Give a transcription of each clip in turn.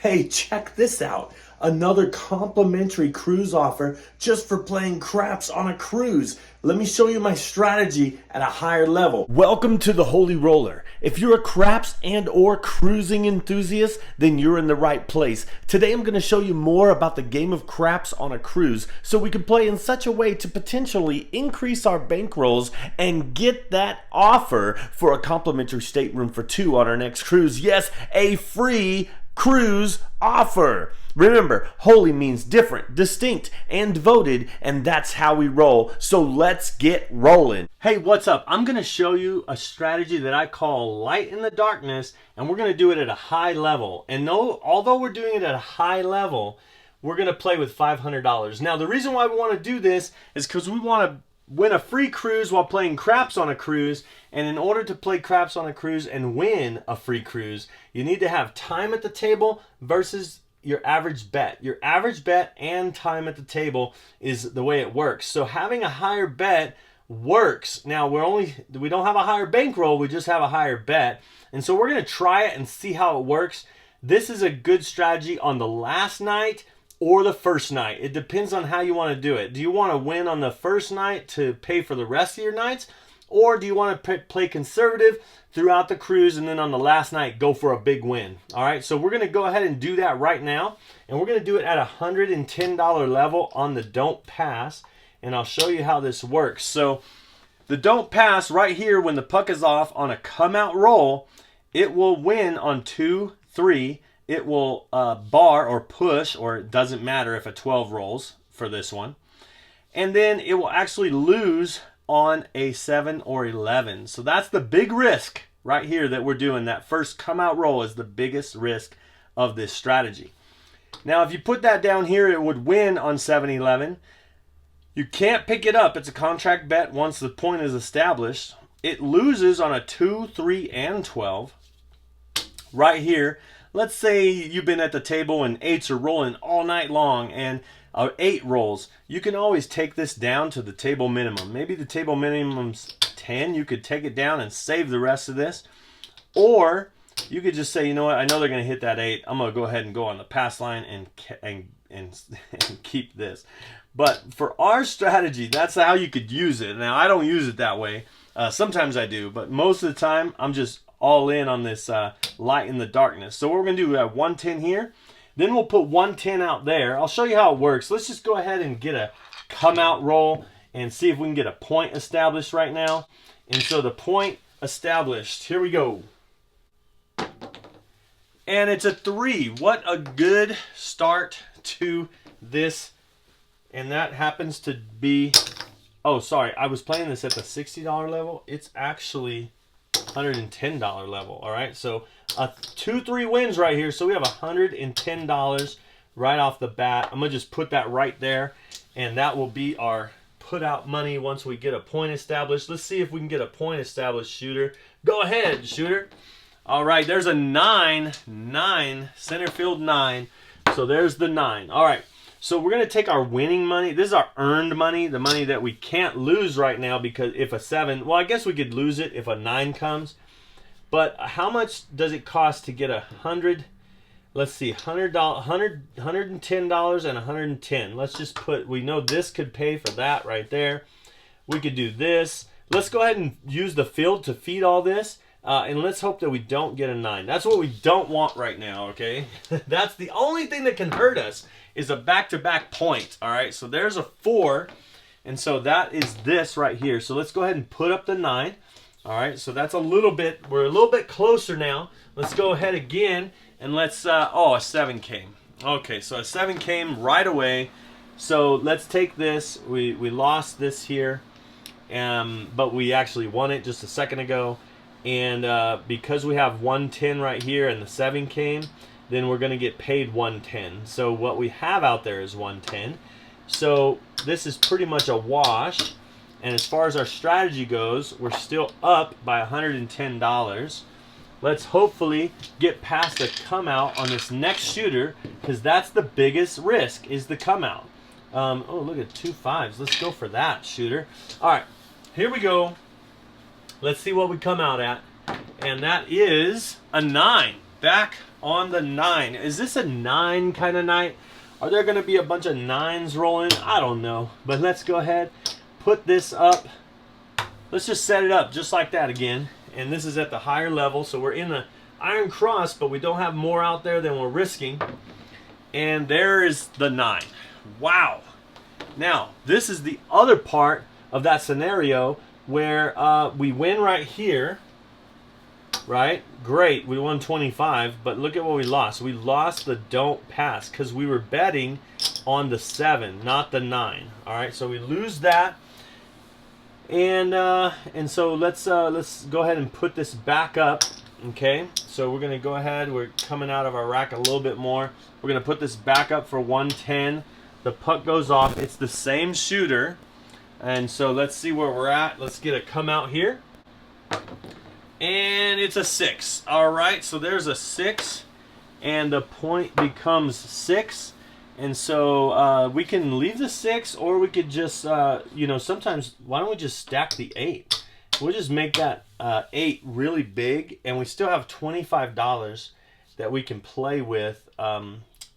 Hey, check this out. Another complimentary cruise offer just for playing craps on a cruise. Let me show you my strategy at a higher level. Welcome to the Holy Roller. If you're a craps and or cruising enthusiast, then you're in the right place. Today I'm going to show you more about the game of craps on a cruise so we can play in such a way to potentially increase our bankrolls and get that offer for a complimentary stateroom for two on our next cruise. Yes, a free cruise offer. Remember, holy means different, distinct, and devoted, and that's how we roll. So let's get rolling. Hey, what's up? I'm going to show you a strategy that I call light in the darkness, and we're going to do it at a high level. And no, although we're doing it at a high level, we're going to play with $500. Now, the reason why we want to do this is because we want to win a free cruise while playing craps on a cruise. And in order to play craps on a cruise and win a free cruise, you need to have time at the table versus your average bet. Your average bet and time at the table is the way it works. So having a higher bet works. Now we don't have a higher bankroll, we just have a higher bet. And so we're going to try it and see how it works. This is a good strategy on the last night or the first night. It depends on how you want to do it. Do you want to win on the first night to pay for the rest of your nights? Or do you want to play conservative throughout the cruise and then on the last night go for a big win? All right, so we're going to go ahead and do that right now. And we're going to do it at a $110 level on the Don't Pass. And I'll show you how this works. So the Don't Pass right here, when the puck is off on a come out roll, it will win on 2, 3. It will bar or push, or it doesn't matter if a 12 rolls for this one. And then it will actually lose on a 7 or 11. So that's the big risk right here that we're doing. That first come out roll is the biggest risk of this strategy. Now, if you put that down here, it would win on 7, 11. You can't pick it up. It's a contract bet once the point is established. It loses on a 2, 3, and 12. Right here, let's say you've been at the table and 8s are rolling all night long and 8 rolls. You can always take this down to the table minimum. Maybe the table minimum's 10. You could take it down and save the rest of this. Or you could just say, you know what, I know they're going to hit that 8. I'm going to go ahead and go on the pass line and keep this. But for our strategy, that's how you could use it. Now, I don't use it that way. Sometimes I do, but most of the time, I'm just all in on this light in the darkness. So what we're going to do, we have 110 here. Then we'll put 110 out there. I'll show you how it works. Let's just go ahead and get a come out roll and see if we can get a point established right now. And so the point established, here we go. And it's a 3. What a good start to this. And that happens to be, oh, sorry, I was playing this at the $60 level. It's actually $110 level. All right, so 2, 3 wins right here. So we have $110 right off the bat. I'm gonna just put that right there, and that will be our put out money once we get a point established. Let's see if we can get a point established, shooter. Go ahead, shooter. All right, there's a 9, center field 9. So there's the 9. All right. So we're going to take our winning money. This is our earned money, the money that we can't lose right now, because if a 7, well, I guess we could lose it if a 9 comes. But how much does it cost to get 100? Let's see, $110 and 110. Let's just put, we know this could pay for that right there. We could do this. Let's go ahead and use the field to feed all this. And let's hope that we don't get a 9. That's what we don't want right now, okay? That's the only thing that can hurt us is a back-to-back point, all right? So there's a 4, and so that is this right here. So let's go ahead and put up the 9, all right? So that's a little bit, we're a little bit closer now. Let's go ahead again, and let's, oh, a 7 came. Okay, so a 7 came right away. So let's take this. We lost this here, but we actually won it just a second ago. And because we have 110 right here and the 7 came, then we're going to get paid 110. So what we have out there is 110. So this is pretty much a wash. And as far as our strategy goes, we're still up by $110. Let's hopefully get past the come out on this next shooter, because that's the biggest risk, is the come out. Oh, look at 2 5s. Let's go for that, shooter. All right, here we go. Let's see what we come out at. And that is a 9. Back on the 9. Is this a 9 kind of night? Are there going to be a bunch of 9s rolling? I don't know. But let's go ahead, put this up. Let's just set it up just like that again. And this is at the higher level. So we're in the iron cross, but we don't have more out there than we're risking. And there is the 9. Wow. Now, this is the other part of that scenario where we win right here. Right? Great. We won 25, but look at what we lost. We lost the don't pass because we were betting on the 7, not the 9. All right, so we lose that. And so let's go ahead and put this back up. Okay, so we're gonna go ahead. We're coming out of our rack a little bit more. We're gonna put this back up for 110. The puck goes off. It's the same shooter, and so let's see where we're at. Let's get a come out here, and it's a 6. All right, so there's a 6, and the point becomes 6. And so we can leave the 6, or we could just, you know, sometimes, why don't we just stack the 8? We'll just make that 8 really big, and we still have $25 that we can play with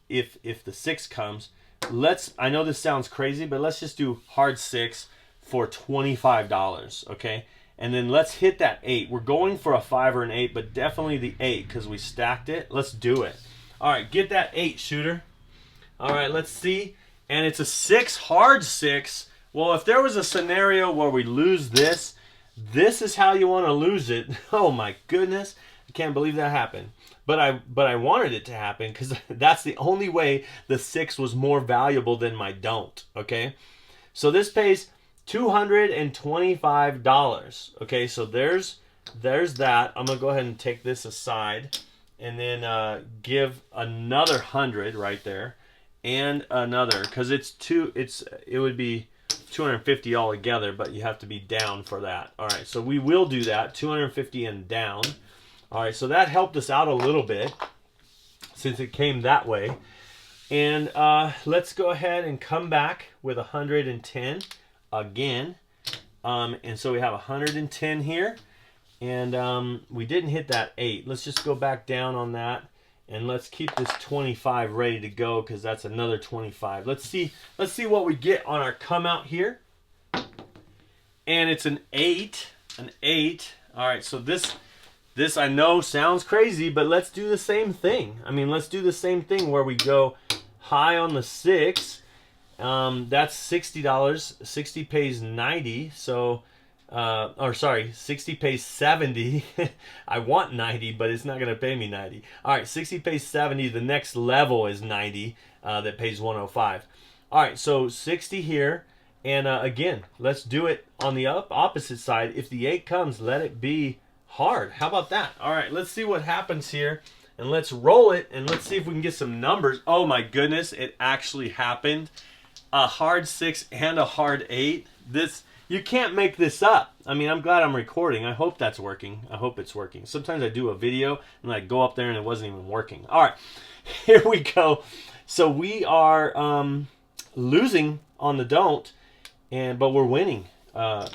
if the 6 comes. I know this sounds crazy, but let's just do hard 6 for $25, okay? And then let's hit that 8. We're going for a 5 or an 8, but definitely the 8 because we stacked it. Let's do it. All right, get that 8, shooter. All right, let's see. And it's a 6, hard 6. Well, if there was a scenario where we lose this, this is how you want to lose it. Oh my goodness. I can't believe that happened. But I wanted it to happen because that's the only way the 6 was more valuable than my don't, okay? So this pays $225. Okay, so there's that. I'm going to go ahead and take this aside and then give another 100 right there. And another, because it would be 250 all together, but you have to be down for that. All right, so we will do that, 250 and down. All right, so that helped us out a little bit since it came that way. And let's go ahead and come back with 110 again. And so we have 110 here, and we didn't hit that 8. Let's just go back down on that. And let's keep this 25 ready to go because that's another 25. Let's see what we get on our come out here. And it's an 8. An 8. All right, so this I know sounds crazy, but let's do the same thing. I mean, let's do the same thing where we go high on the 6. That's $60. 60 pays 90. So or sorry, 60 pays 70. I want 90, but it's not going to pay me 90. All right, 60 pays 70. The next level is 90 that pays 105. All right, so 60 here. And again, let's do it on the opposite side. If the 8 comes, let it be hard. How about that? All right, let's see what happens here. And let's roll it, and let's see if we can get some numbers. Oh, my goodness, it actually happened. A hard 6 and a hard 8. You can't make this up. I mean, I'm glad I'm recording. I hope that's working. I hope it's working. Sometimes I do a video and I go up there and it wasn't even working. All right, here we go. So we are losing on the don't, but we're winning. We're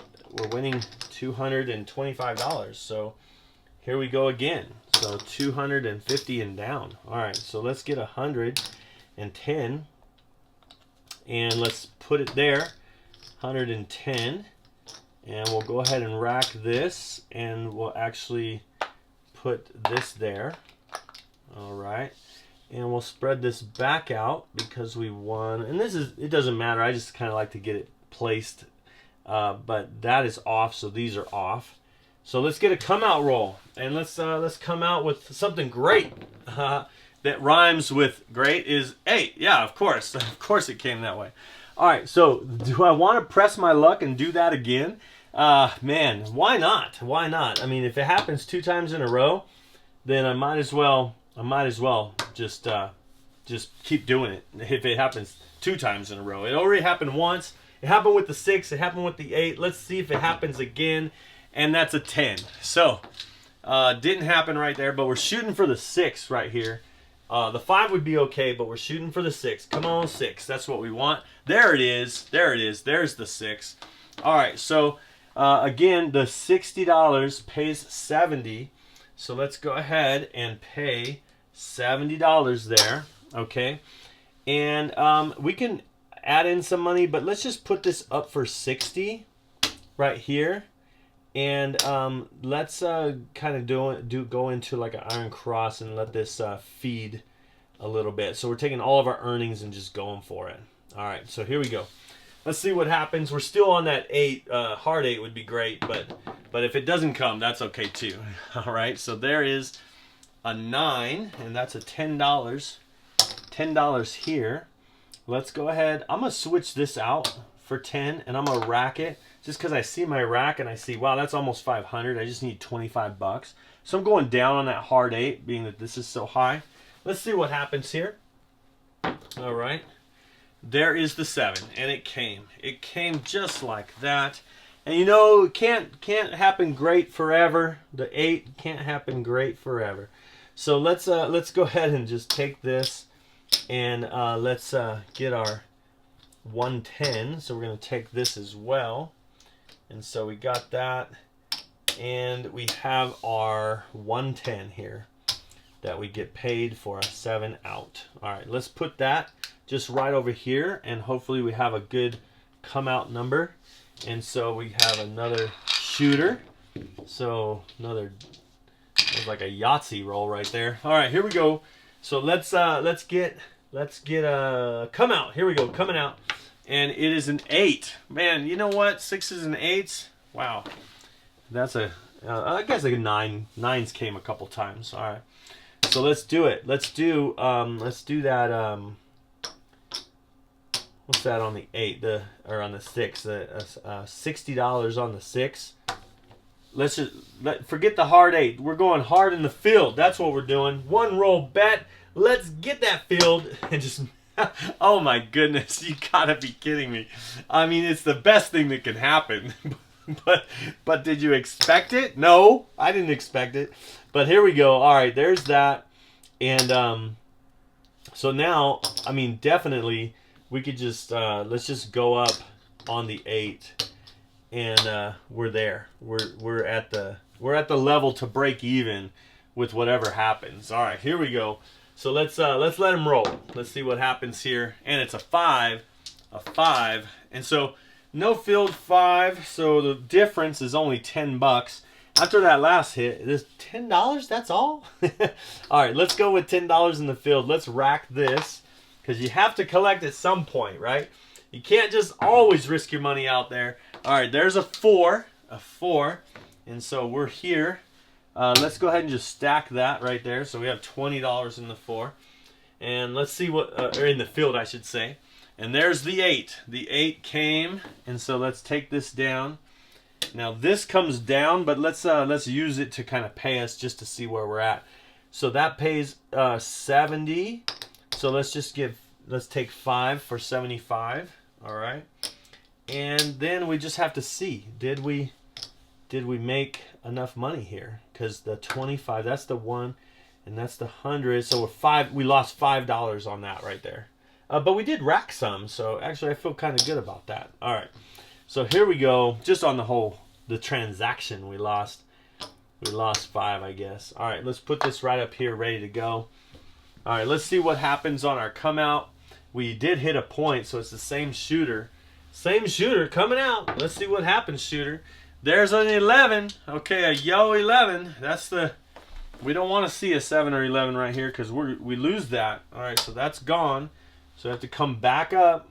winning $225. So here we go again. So 250 and down. All right, so let's get 110, and let's put it there. 110, and we'll go ahead and rack this, and we'll actually put this there. All right, and we'll spread this back out because we won. And it doesn't matter, I just kind of like to get it placed, but that is off, so these are off. So let's get a come out roll, and let's come out with something great that rhymes with great. Is 8. Yeah, of course it came that way. All right, so do I want to press my luck and do that again? Man, why not? Why not? I mean, if it happens 2 times in a row, then I might as well just keep doing it. If it happens 2 times in a row, it already happened once. It happened with the 6. It happened with the 8. Let's see if it happens again, and that's a 10. So didn't happen right there, but we're shooting for the 6 right here. The 5 would be okay, but we're shooting for the 6. Come on, 6. That's what we want. There it is. There it is. There's the 6. All right, so again, the $60 pays 70. So let's go ahead and pay $70 there, okay? And we can add in some money, but let's just put this up for 60 right here. And let's kind of go into like an iron cross and let this feed a little bit. So we're taking all of our earnings and just going for it. All right, so here we go. Let's see what happens. We're still on that 8. Hard 8 would be great, but if it doesn't come, that's okay too. All right, so there is a 9, and that's a $10. $10 here. Let's go ahead. I'm gonna switch this out for 10, and I'm gonna rack it just because I see my rack and I see, wow, that's almost 500. I just need 25 bucks. So I'm going down on that hard 8, being that this is so high. Let's see what happens here. All right. There is the 7, and it came. It came just like that. And you know, it can't happen great forever. The 8 can't happen great forever. So let's go ahead and just take this, and let's get our 110. So we're going to take this as well. And so we got that, and we have our 110 here that we get paid for a 7 out. All right, let's put that just right over here, and hopefully we have a good come out number. And so we have another shooter. So another, like a Yahtzee roll right there. All right, here we go. So let's get a come out. Here we go, coming out, and it is an 8. Man, you know what? 6s and 8s. Wow, that's a I guess like a 9. 9s came a couple times. All right, so let's do it. Let's do that. What's that on the 8? Or on the 6? $60 on the 6. Let's just forget the hard 8. We're going hard in the field. That's what we're doing. 1 roll bet. Let's get that field and just. Oh my goodness! You gotta be kidding me. I mean, it's the best thing that can happen. but did you expect it? No, I didn't expect it. But here we go. All right, there's that. And so now, I mean, definitely. We could just let's just go up on the 8, and we're there. We're at the level to break even with whatever happens. All right, here we go. So let's let him roll. Let's see what happens here. And it's a 5, and so no field 5. So the difference is only 10 bucks. After that last hit, it is $10. That's all. All right, let's go with $10 in the field. Let's rack this. Because you have to collect at some point, right? You can't just always risk your money out there. All right, there's a 4. And so we're here. Let's go ahead and just stack that right there. So we have $20 in the 4. And let's see what, or in the field, I should say. And there's the 8. The 8 came. And so let's take this down. Now this comes down, but let's use it to kind of pay us just to see where we're at. So that pays 70. So let's take 5 for 75. All right. And then we just have to see, did we make enough money here? Because the 25, that's the 1, and that's the 100. So we lost $5 on that right there. But we did rack some, so actually I feel kind of good about that. All right. So here we go. Just on the transaction, we lost 5, I guess. All right, let's put this right up here, ready to go. All right, let's see what happens on our come out. We did hit a point, so it's the same shooter. Same shooter coming out. Let's see what happens, shooter. There's an 11. Okay, a yellow 11. We don't want to see a 7 or 11 right here because we lose that. All right, so that's gone. So we have to come back up.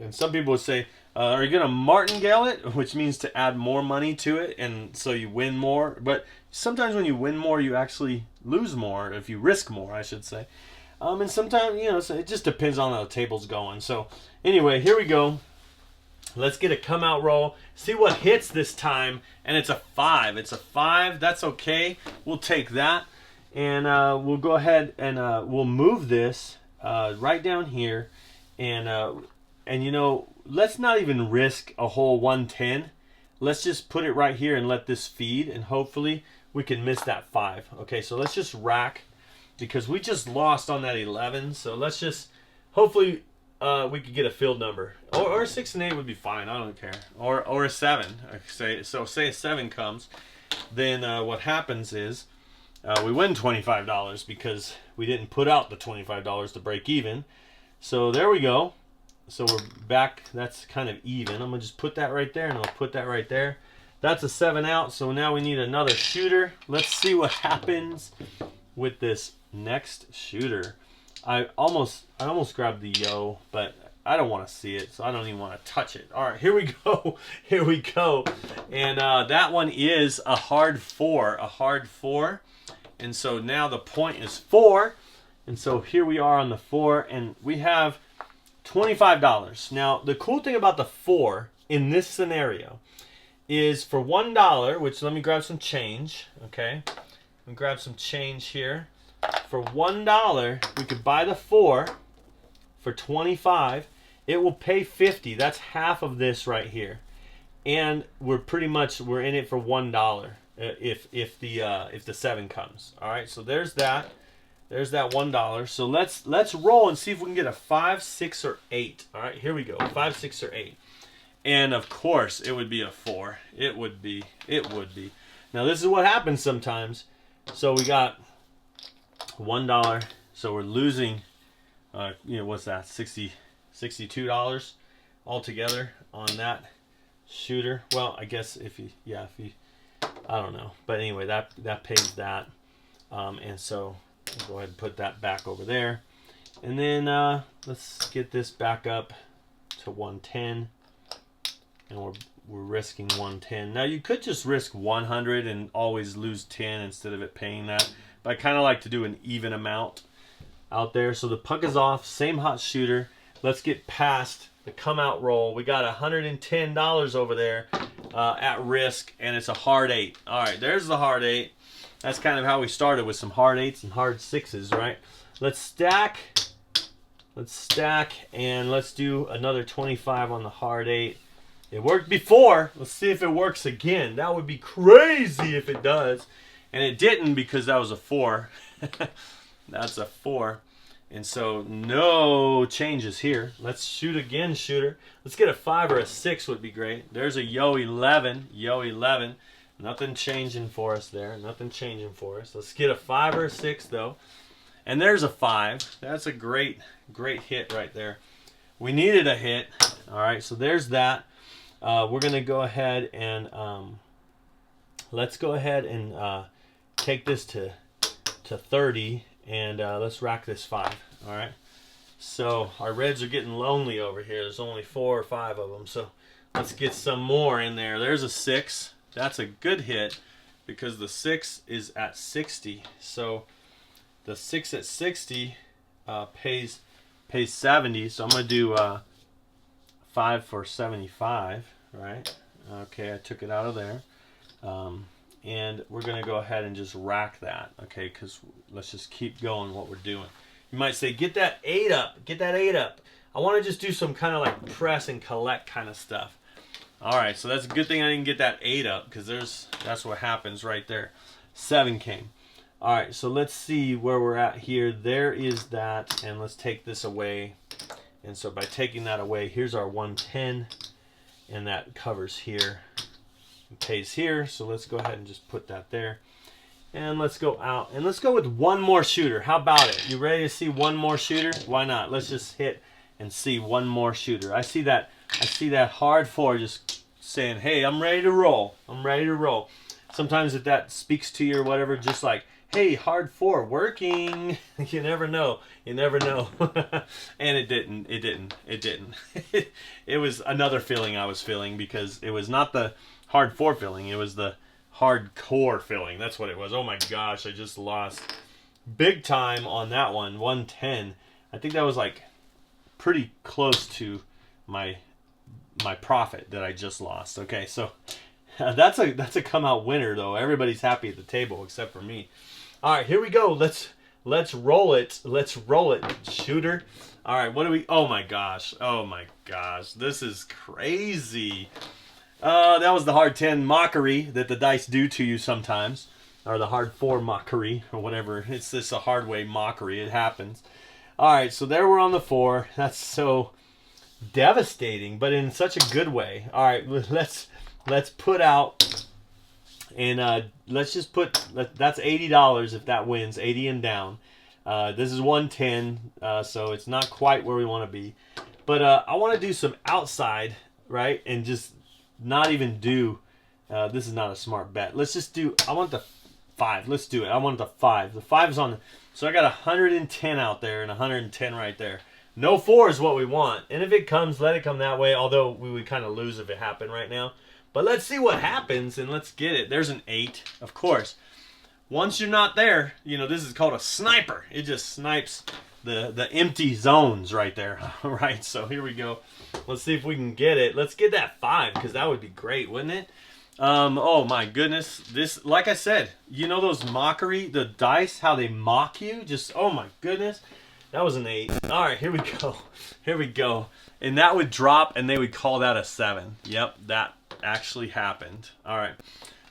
And some people would say, are you going to martingale it? Which means to add more money to it, and so you win more. But sometimes when you win more, you actually lose more, if you risk more, I should say. And sometimes, you know, so it just depends on how the table's going. So anyway, here we go. Let's get a come out roll. See what hits this time. And it's a 5. It's a 5. That's okay. We'll take that. And we'll go ahead and we'll move this right down here. And you know, let's not even risk a whole 110. Let's just put it right here and let this feed. And hopefully we can miss that 5. Okay, so let's just rack. Because we just lost on that 11. So let's just, hopefully we could get a field number. Or 6 and 8 would be fine. I don't care. Or a 7. Say a 7 comes. Then what happens is we win $25 because we didn't put out the $25 to break even. So there we go. So we're back. That's kind of even. I'm going to just put that right there, and I'll put that right there. That's a 7 out. So now we need another shooter. Let's see what happens with this next shooter. I almost grabbed the yo, but I don't want to see it, so I don't even want to touch it. All right, here we go. Here we go. And that one is a hard 4. A hard 4. And so now the point is 4. And so here we are on the 4, and we have $25. Now, the cool thing about the 4 in this scenario is for $1, which let me grab some change, okay? Let me grab some change here. For $1, we could buy the 4 for 25. It will pay 50. That's half of this right here. And we're in it for $1 if the 7 comes. All right, so there's that. There's that $1. So let's roll and see if we can get a 5, 6, or 8. All right, here we go. 5, 6, or 8. And of course, it would be a 4. It would be. Now this is what happens sometimes. So we got $1. So we're losing. What's that? $62 altogether on that shooter. Well, I guess if you, I don't know. But anyway, that pays that. And so I'll go ahead and put that back over there. And then let's get this back up to 110. And we're risking 110. Now you could just risk 100 and always lose 10 instead of it paying that. But I kind of like to do an even amount out there. So the puck is off, same hot shooter. Let's get past the come out roll. We got $110 over there at risk, and it's a hard 8. All right, there's the hard 8. That's kind of how we started, with some hard 8s and hard 6s, right? Let's stack, and let's do another 25 on the hard 8. It worked before. Let's see if it works again. That would be crazy if it does. And it didn't, because that was a 4. That's a 4. And so no changes here. Let's shoot again, shooter. Let's get a 5 or a 6 would be great. There's a yo 11. Yo 11. Nothing changing for us there. Nothing changing for us. Let's get a 5 or a 6 though. And there's a 5. That's a great hit right there. We needed a hit. All right, so there's that. We're going to go ahead and let's go ahead and take this to 30, and let's rack this 5. All right. So our reds are getting lonely over here. There's only 4 or 5 of them. So let's get some more in there. There's a 6. That's a good hit because the 6 is at 60. So the 6 at 60 pays 70. So I'm going to do 5 for 75. Right. Okay, I took it out of there. And we're going to go ahead and just rack that, okay, because let's just keep going what we're doing. You might say, get that 8 up. Get that 8 up. I want to just do some kind of like press and collect kind of stuff. All right, so that's a good thing I didn't get that 8 up, because that's what happens right there. 7 came. All right, so let's see where we're at here. There is that, and let's take this away. And so by taking that away, here's our 110, and that covers here. Pays here, so let's go ahead and just put that there, and let's go out and let's go with one more shooter. How about it? You ready to see one more shooter? Why not? Let's just hit and see one more shooter. I see that hard 4 just saying, hey, I'm ready to roll. I'm ready to roll. Sometimes if that speaks to you or whatever, just like, hey, hard 4 working. You never know. You never know. And it didn't. It was another feeling I was feeling, because it was not the hard 4 feeling. It was the hardcore feeling. That's what it was. Oh my gosh, I just lost big time on that one. 110. I think that was like pretty close to my profit that I just lost. Okay, so that's a come out winner though. Everybody's happy at the table except for me. All right, here we go. Let's roll it. Let's roll it, shooter. All right, what do we? Oh my gosh. Oh my gosh. This is crazy. That was the hard 10 mockery that the dice do to you sometimes, or the hard 4 mockery, or whatever. It's just a hard way mockery. It happens. All right, so there we're on the 4. That's so devastating, but in such a good way. All right, let's put out And let's just put, that's $80 if that wins, 80 and down. This is 110, so it's not quite where we want to be. But I want to do some outside, right? And just not even do, this is not a smart bet. Let's just do, I want the 5. Let's do it. I want the 5. The 5 is on, so I got 110 out there and 110 right there. No 4 is what we want. And if it comes, let it come that way, although we would kind of lose if it happened right now. But let's see what happens, and let's get it. There's an 8, of course. Once you're not there, you know, this is called a sniper. It just snipes the empty zones right there. All right, so here we go. Let's see if we can get it. Let's get that 5, because that would be great, wouldn't it? Oh my goodness. This, like I said, you know those mockery, the dice, how they mock you? Just, oh my goodness. That was an 8. All right, here we go. Here we go. And that would drop, and they would call that a 7. Yep, that actually happened. All right.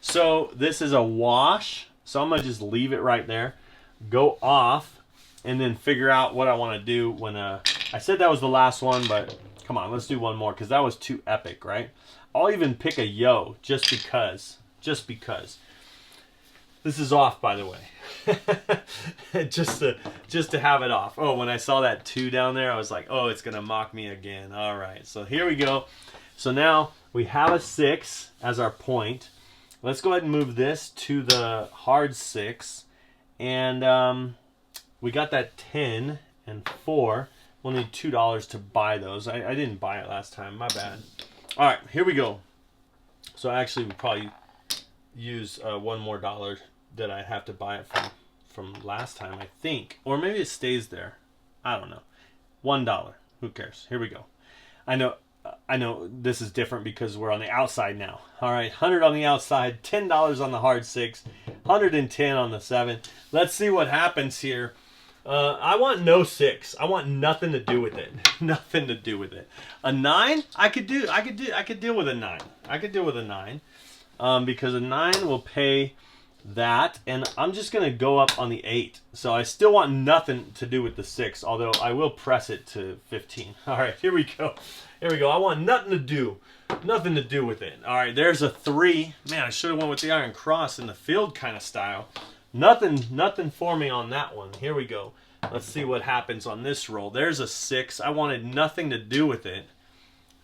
So this is a wash. So I'm going to just leave it right there. Go off, and then figure out what I want to do when, I said that was the last one, but come on, let's do one more, because that was too epic, right? I'll even pick a yo, just because. Just because. This is off, by the way. just to have it off. Oh, when I saw that 2 down there, I was like, oh, it's going to mock me again. All right, so here we go. So now we have a 6 as our point. Let's go ahead and move this to the hard 6. And we got that 10 and 4. We'll need $2 to buy those. I didn't buy it last time. My bad. All right, here we go. So actually, we probably use one more dollar that I have to buy it from last time, I think. Or maybe it stays there. I don't know. $1. Who cares? Here we go. I know this is different because we're on the outside now. All right, 100 on the outside, $10 on the hard 6, 110 on the 7. Let's see what happens here. I want no 6. I want nothing to do with it. Nothing to do with it. A 9, I could deal with a 9. I could deal with a 9, because a 9 will pay that, and I'm just gonna go up on the 8. So I still want nothing to do with the 6, although I will press it to 15. All right, here we go. Here we go. I want nothing to do with it. All right, there's a 3. Man, I should have went with the iron cross in the field kind of style. Nothing for me on that one. Here we go. Let's see what happens on this roll. There's a 6. I wanted nothing to do with it,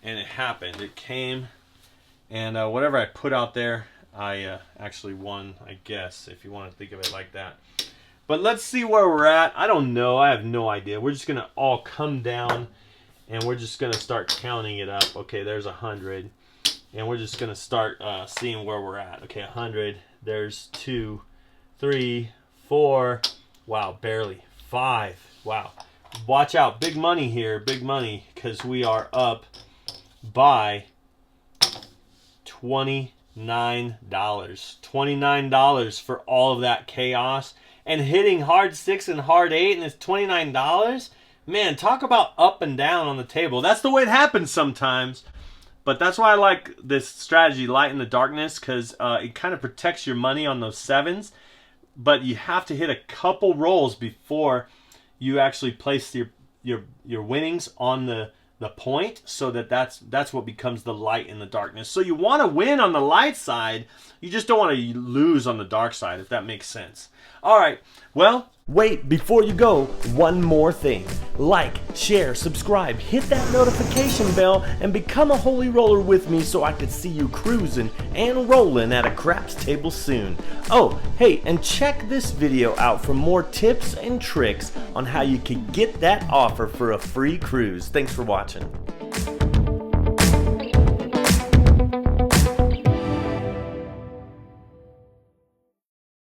and it happened. It came, and whatever I put out there, I actually won, I guess, if you want to think of it like that. But let's see where we're at. I don't know. I have no idea. We're just going to all come down, and we're just going to start counting it up. Okay, there's 100. And we're just going to start seeing where we're at. Okay, 100. There's 2, 3, 4. Wow, barely. 5. Wow. Watch out. Big money here. Big money, because we are up by $29. $29 for all of that chaos. And hitting hard 6 and hard 8, and it's $29? Man, talk about up and down on the table. That's the way it happens sometimes. But that's why I like this strategy, light in the darkness, because it kind of protects your money on those 7s. But you have to hit a couple rolls before you actually place your winnings on the point, so that's what becomes the light in the darkness. So you want to win on the light side, you just don't want to lose on the dark side, if that makes sense. All right, well, wait, before you go, one more thing. Like, share, subscribe, hit that notification bell, and become a holy roller with me so I can see you cruising and rolling at a craps table soon. Oh, hey, and check this video out for more tips and tricks on how you can get that offer for a free cruise. Thanks for watching.